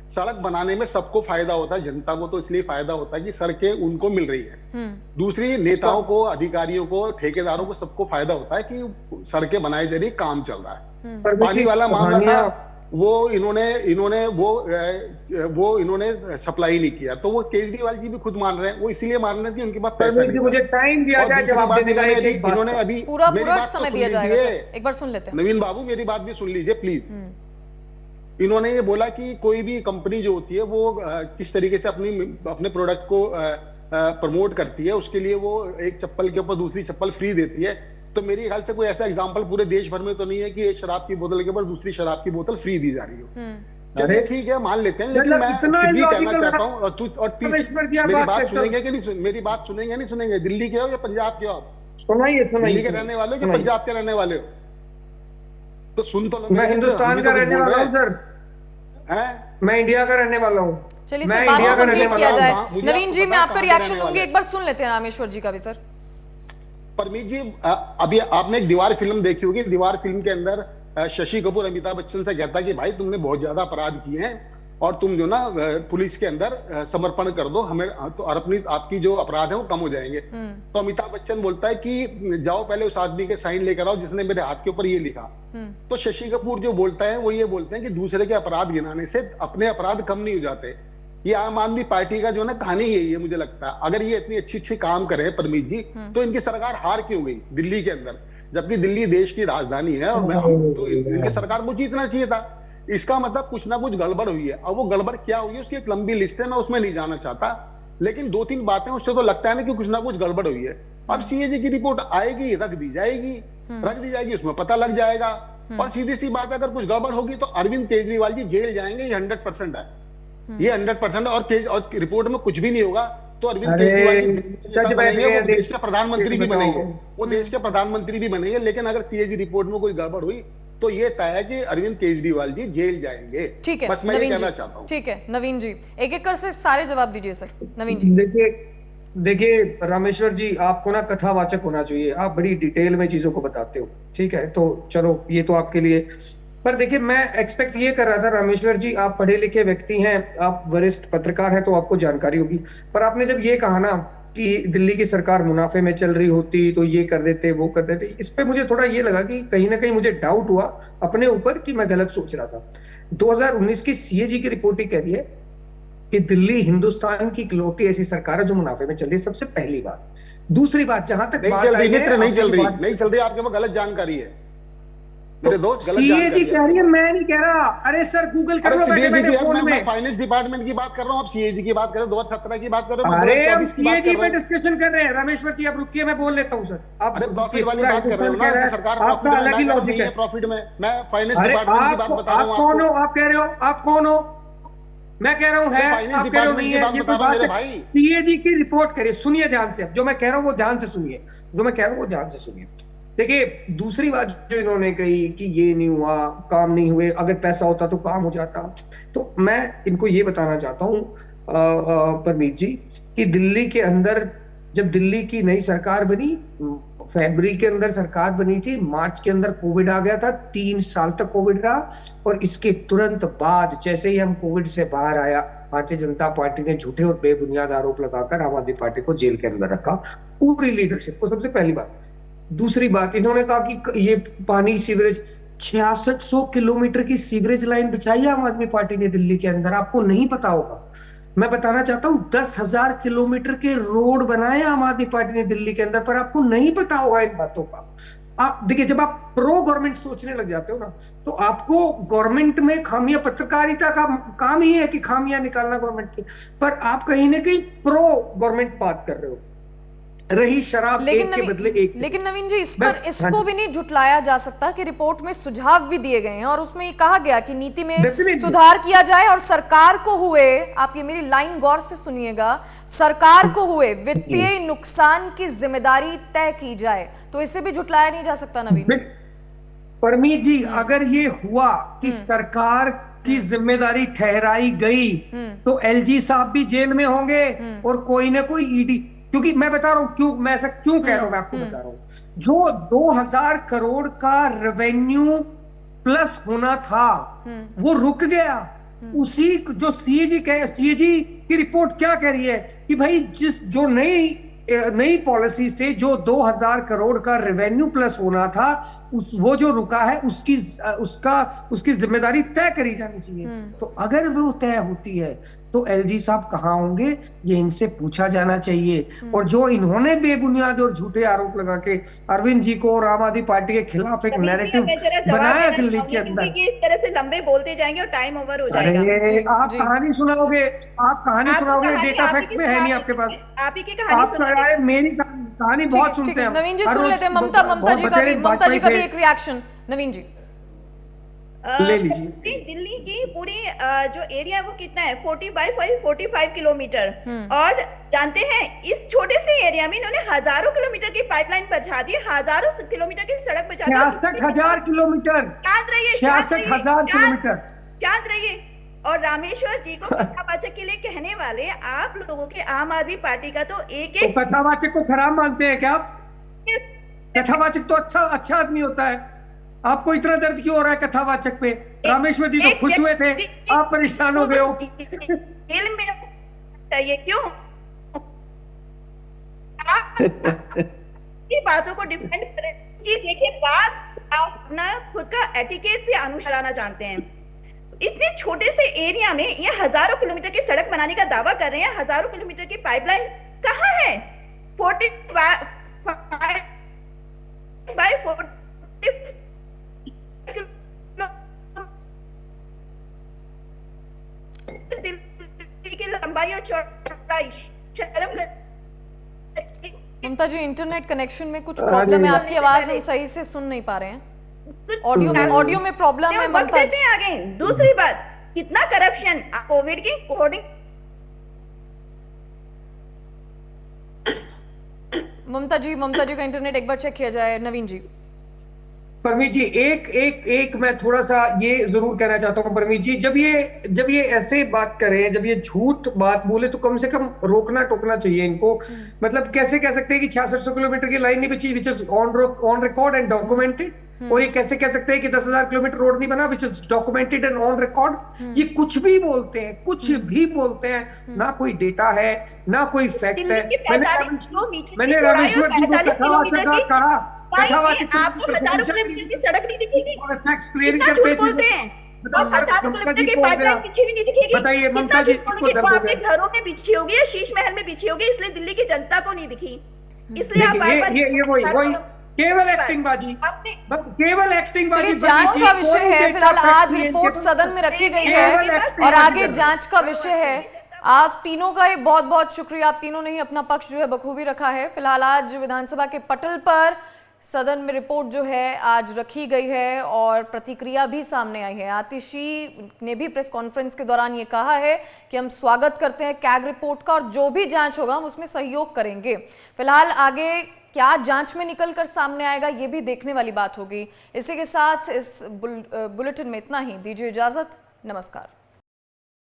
C: सड़क बनाने में सबको फायदा होता है, जनता को तो इसलिए फायदा होता है कि सड़कें उनको मिल रही है। दूसरी, नेताओं को, अधिकारियों को, ठेकेदारों को, सबको फायदा होता है कि सड़कें बनाई जा रही, काम चल रहा है। पानी वाला मामला था, वो इन्होंने सप्लाई नहीं किया, तो वो केजरीवाल जी भी खुद मान रहे हैं, वो इसीलिए मान रहे हैं कि उनके पास पैसा नहीं।
D: मुझे टाइम दिया जाए जवाब देने का।
C: इन्होंने अभी
A: पूरा
C: मेरी बात तो
A: समय
C: सुन
A: दिया जाएगा
C: लीजिए।
A: सर, एक बार सुन लेते हैं।
C: नवीन बाबू मेरी बात भी सुन लीजिए प्लीज। इन्होंने ये बोला कि कोई भी कंपनी जो होती है वो किस तरीके से अपने प्रोडक्ट को प्रमोट करती है, उसके लिए वो एक चप्पल के ऊपर दूसरी चप्पल फ्री देती है। तो मेरे ख्याल से कोई ऐसा एग्जांपल पूरे देश भर में तो नहीं है कि एक शराब की बोतल के ऊपर दूसरी शराब की बोतल फ्री दी जा रही हो। चलिए ठीक है, मान लेते हैं, लेकिन मैं फिर भी कहना चाहता हूँ, और मेरी बात सुनेंगे कि नहीं, मेरी बात सुनेंगे नहीं सुनेंगे? दिल्ली के हो या पंजाब के हो आप?
D: सुनाइए
C: दिल्ली के रहने वाले हो कि पंजाब के रहने वाले हो? तो सुन तो लो।
D: मैं हिंदुस्तान का रहने वाला हूँ सर, मैं इंडिया का रहने वाला हूँ।
A: चलिए
D: मैं
A: सर, बात
D: इंडिया
A: को
D: का रहने
A: कंप्लीट किया
D: वाला
A: जाए।
C: हूँ। मुझे
A: नवीन
C: आपको
A: जी,
C: पता
A: मैं
C: है
A: आपका
C: कहाँ के
A: रिएक्शन
C: रहने
A: लूंगी,
C: वाले
A: एक बार सुन लेते हैं रामेश्वर जी का भी सर।
C: परमीत जी, अभी आपने एक दीवार फिल्म देखी होगी। दीवार फिल्म के अंदर शशि कपूर अमिताभ बच्चन से कहता है कि भाई तुमने बहुत ज्यादा अपराध किए हैं और तुम जो ना पुलिस के अंदर समर्पण कर दो हमें, तो आपकी जो अपराध है वो कम हो जाएंगे। तो अमिताभ बच्चन बोलता है कि जाओ पहले उस आदमी के साइन लेकर आओ जिसने मेरे हाथ के ऊपर ये लिखा। तो शशि कपूर जो बोलता है वो ये बोलते हैं कि दूसरे के अपराध गिनाने से अपने अपराध कम नहीं हो जाते। ये आम आदमी पार्टी का जो ना कहानी यही है, मुझे लगता है। अगर ये इतनी अच्छी काम करे परमीत जी, तो इनकी सरकार हार क्यों गई दिल्ली के अंदर, जबकि दिल्ली देश की राजधानी है और तो इनकी सरकार को जीतना चाहिए था। इसका मतलब कुछ ना कुछ गड़बड़ हुई है। अब वो गड़बड़ क्या हुई है उसकी एक लंबी लिस्ट है, मैं उसमें नहीं जाना चाहता, लेकिन 2-3 बातें उससे तो लगता है ना कि कुछ ना कुछ गड़बड़ हुई है। अब सीएजी की रिपोर्ट आएगी, रख दी जाएगी, उसमें पता लग जाएगा। और सीधी सी बात है, अगर कुछ गड़बड़ होगी तो अरविंद केजरीवाल जी जेल जाएंगे, ये 100% है, ये 100% है। और रिपोर्ट में कुछ भी नहीं होगा तो अरविंद केजरीवाल जी बनेंगे, वो देश के प्रधानमंत्री भी बनेंगे, वो देश के प्रधानमंत्री भी बनेंगे। लेकिन अगर सीएजी रिपोर्ट में कोई गड़बड़ हुई तो ये तय है कि अरविंद केजरीवाल जी जेल जाएंगे।
A: ठीक है,
C: बस मैं ये कहना चाहता हूँ।
A: ठीक है नवीन जी, एक एक कर से सारे जवाब दीजिए सर। नवीन जी,
D: देखिए रामेश्वर जी, आपको ना कथावाचक होना चाहिए, आप बड़ी डिटेल में चीजों को बताते हो, ठीक है, तो चलो ये तो आपके लिए। पर देखिए, मैं एक्सपेक्ट ये कर रहा था रामेश्वर जी, आप पढ़े लिखे व्यक्ति हैं, आप वरिष्ठ पत्रकार हैं, तो आपको जानकारी होगी। पर आपने जब ये कहा ना कि दिल्ली की सरकार मुनाफे में चल रही होती तो ये कर देते वो कर देते, इस पे मुझे थोड़ा ये लगा कि कहीं ना कहीं मुझे डाउट हुआ अपने ऊपर कि मैं गलत सोच रहा था। 2019 की सीएजी की रिपोर्ट ही कह रही है कि दिल्ली हिंदुस्तान की इकलौती ऐसी सरकार है जो मुनाफे में चल रही है, सबसे पहली बात। दूसरी बात, जहां तक
C: नहीं
D: बात
C: चल रही
D: आई है,
C: मित्र, नहीं चल रही,
D: बात-
C: नहीं चल रही, आपके पास गलत जानकारी है मेरे दोस्त, गलत
D: सीएजी
C: जानकारी
D: कह रही है, मैं नहीं कह रहा। अरे सर गूगल कर
C: अरे
D: लो बैठे
C: सीएजी
D: बैठे
C: की,
D: फोन
C: मैं
D: में।
C: फाइनेंस डिपार्टमेंट की बात कर रहा हूँ, आप सीएजी की बात कर रहे हो, 2017 की बात कर रहे हो, मैं
D: अरे हम
C: 2024 की बात
D: सीएजी
C: कर
D: पे
C: रहा हूँ।
D: डिस्कशन कर रहे हैं रामेश्वर जी, आप रुकिए, मैं बोल लेता हूँ सर। आप
C: अरे
D: रुकिए,
C: प्रॉफिट वाली
D: पूरा
C: बात कर रहे हो
D: हिंदुस्तान
C: ना
D: कह रहा
C: कि
D: है,
C: सरकार
D: आपका
C: प्रॉफिट में,
D: अलग
C: मैं
D: ही
C: कह रहा हूँ
D: लॉजिक
C: नहीं
D: है।
C: है प्रॉफिट में, मैं फाइनेंस
D: अरे
C: डिपार्टमेंट की बात बता रहा
D: आप
C: हूँ
D: कौन
C: आपको।
D: हो? आप कह रहे हो आप कौन हो? मैं कह रहा हूँ है,
C: फाइनेंस
D: आप कह रहे हो
C: डिपार्टमेंट
D: नहीं
C: की
D: है,
C: बात
D: ये
C: बता
D: कोई
C: रहा हूँ
D: बात
C: मेरे
D: है?
C: भाई।
D: सीएजी की रिपोर्ट करिए, सुनिए ध्यान से। अब जो मैं कह रहा हूँ वो ध्यान से सुनिए, जो मैं कह रहा हूँ वो ध्यान से सुनिए। देखिए, दूसरी बात जो इन्होंने कही कि ये नहीं हुआ, काम नहीं हुए, अगर पैसा होता तो काम हो जाता, तो मैं इनको ये बताना चाहता हूँ परमीत जी, कि दिल्ली के अंदर जब दिल्ली की नई सरकार बनी, फरवरी के अंदर सरकार बनी थी, मार्च के अंदर कोविड आ गया था, 3 साल तक कोविड रहा, और इसके तुरंत बाद जैसे ही हम कोविड से बाहर आया, भारतीय जनता पार्टी ने झूठे और बेबुनियाद आरोप लगाकर आम आदमी पार्टी को जेल के अंदर रखा, पूरी लीडरशिप को। सबसे पहली बात। दूसरी बात, इन्होंने कहा कि ये पानी सीवरेज, 6600 किलोमीटर की सीवरेज लाइन बिछाई है आम आदमी पार्टी ने दिल्ली के अंदर, आपको नहीं पता होगा। मैं बताना चाहता हूं 10,000 किलोमीटर के रोड बनाए आम आदमी पार्टी ने दिल्ली के अंदर, पर आपको नहीं पता होगा इन बातों का। आप देखिए, जब आप प्रो गवर्नमेंट सोचने लग जाते हो ना, तो आपको गवर्नमेंट में खामियां, पत्रकारिता का काम ही है कि खामियां निकालना गवर्नमेंट की, पर आप कहीं ना कहीं प्रो गवर्नमेंट बात कर रहे हो। रही शराब एक के बदले एक।
A: लेकिन नवीन जी, इस
D: मैं-
A: पर
D: हाँ
A: इसको
D: जी।
A: भी नहीं झुटलाया जा सकता कि रिपोर्ट में सुझाव भी दिए गए हैं और उसमें ये कहा गया कि नीति में
D: Definitely।
A: सुधार किया जाए और सरकार को हुए, आप ये मेरी लाइन गौर से सुनिएगा, सरकार को हुए वित्तीय नुकसान की जिम्मेदारी तय की जाए, तो इसे भी झुटलाया नहीं जा सकता नवीन जी।
D: परमीत जी, अगर ये हुआ कि सरकार की जिम्मेदारी ठहराई गई, तो एलजी साहब भी जेल में होंगे और कोई ना कोई ईडी, क्योंकि मैं बता रहा हूं क्यों, मैं ऐसा क्यों कह रहा हूं, मैं आपको बता रहा हूं। जो 2000 करोड़ का रेवेन्यू प्लस होना था, वो रुक गया। उसी जो सीएजी की रिपोर्ट क्या कह रही है कि भाई जो नई पॉलिसी से जो 2000 करोड़ का रेवेन्यू प्लस होना था, वो जो रुका है उसकी जिम्मेदारी तय करी जानी चाहिए। तो अगर वो तय होती है तो एलजी साहब कहाँ होंगे, ये इनसे पूछा जाना चाहिए। और जो इन्होंने बेबुनियाद और झूठे आरोप लगा के अरविंद जी को और आम आदमी पार्टी के खिलाफ एक नैरेटिव बनाया दिल्ली के अंदर,
B: इस तरह से लंबे बोलते जाएंगे और टाइम ओवर हो जाएगा।
D: अरे आप कहानी सुनाओगे, आप कहानी सुनाओगे, डेटा फैक्ट में है नहीं आपके पास।
B: आप ही की कहानी सुनाओगे।
D: अरे मेरी कहानी बहुत सुनते हैं
A: नवीन जी, सुन लेते हैं ममता जी का भी एक रिएक्शन। नवीन जी
D: ले लीजिए।
B: दिल्ली की पूरी जो एरिया है वो कितना है, 45 किलोमीटर। और जानते हैं इस छोटे से एरिया में इन्होंने हजारों किलोमीटर की पाइपलाइन बिछा दी, हजारों किलोमीटर की सड़क बिछा दी।
D: 66,000 किलोमीटर,
B: शांत रहिए,
D: 66,000 किलोमीटर।
B: शांत रहिए। और रामेश्वर जी को कथावाचक के लिए कहने वाले आप लोगों के आम आदमी पार्टी का तो एक
D: कथावाचक को खराब मानते हैं क्या आप? कथावाचक तो अच्छा आदमी होता है, आपको इतना दर्द क्यों हो रहा है कथावाचक पे? रामेश्वर जी तो खुश हुए थे, आप परेशान हो गए हो।
B: जेल में चाहिए क्यों? ये बातों को डिफेंड करें जी। देखिए, बात आप अपना खुद का एटिकेट से अनुसार आना जानते हैं। इतने छोटे से एरिया में ये हजारों किलोमीटर की सड़क बनाने का दावा कर रहे हैं, हजारों किलोमीटर की पाइपलाइन कहाँ है? 45 की लंबाई और चौड़ाई, शर्म
A: ममता जी, इंटरनेट कनेक्शन में कुछ प्रॉब्लम है, आपकी आवाज हम सही से सुन नहीं पा रहे हैं। ऑडियो में प्रॉब्लम है ममता जी।
B: आगे दूसरी बात, कितना करप्शन कोविड की कोडिंग।
A: ममता जी का इंटरनेट एक बार चेक किया जाए। नवीन जी,
D: परमीत जी, एक मैं थोड़ा सा ये जरूर कहना चाहता हूँ परमीत जी, जब ये ऐसे बात करें, जब ये झूठ बात बोले, तो कम से कम रोकना टोकना चाहिए इनको। मतलब कैसे कह सकते हैं कि 6600 किलोमीटर की लाइन नहीं बची, which is on record and documented. और ये कैसे कह सकते हैं कि 10,000 किलोमीटर रोड नहीं बना, which is documented and on record. ये कुछ भी बोलते हैं, कुछ भी बोलते हैं, ना कोई डेटा है ना कोई फैक्ट है। मैंने रामेश्वर जी को कथावाचक कहा, कथावाचक
B: आपको 1000 किलोमीटर की सड़क नहीं दिखेगी,
D: बहुत अच्छा एक्सप्लेन
B: कितना
D: करते
B: झूठ बोलते हैं। और 1000 किलोमीटर की पाइपलाइन पीछे भी नहीं दिखेगी।
D: बताइए ममता जी,
B: वो आपके घरों में बिछी होगी या शीश महल में बिछी होगी, इसलिए दिल्ली की जनता को नहीं दिखी, इसलिए आप
D: ये वही केवल एक्टिंग बाजी, केवल एक्टिंग बाजी।
A: जांच का विषय है फिलहाल, आज रिपोर्ट सदन में रखी गई है और आगे जांच का विषय है। आप तीनों का बहुत बहुत शुक्रिया, आप तीनों ने ही अपना पक्ष जो है बखूबी रखा है। फिलहाल आज विधानसभा के पटल पर सदन में रिपोर्ट जो है आज रखी गई है और प्रतिक्रिया भी सामने आई है। आतिशी ने भी प्रेस कॉन्फ्रेंस के दौरान ये कहा है कि हम स्वागत करते हैं कैग रिपोर्ट का और जो भी जांच होगा हम उसमें सहयोग करेंगे। फिलहाल आगे क्या जांच में निकल कर सामने आएगा ये भी देखने वाली बात होगी। इसी के साथ इस बुलेटिन में इतना ही, दीजिए इजाजत, नमस्कार।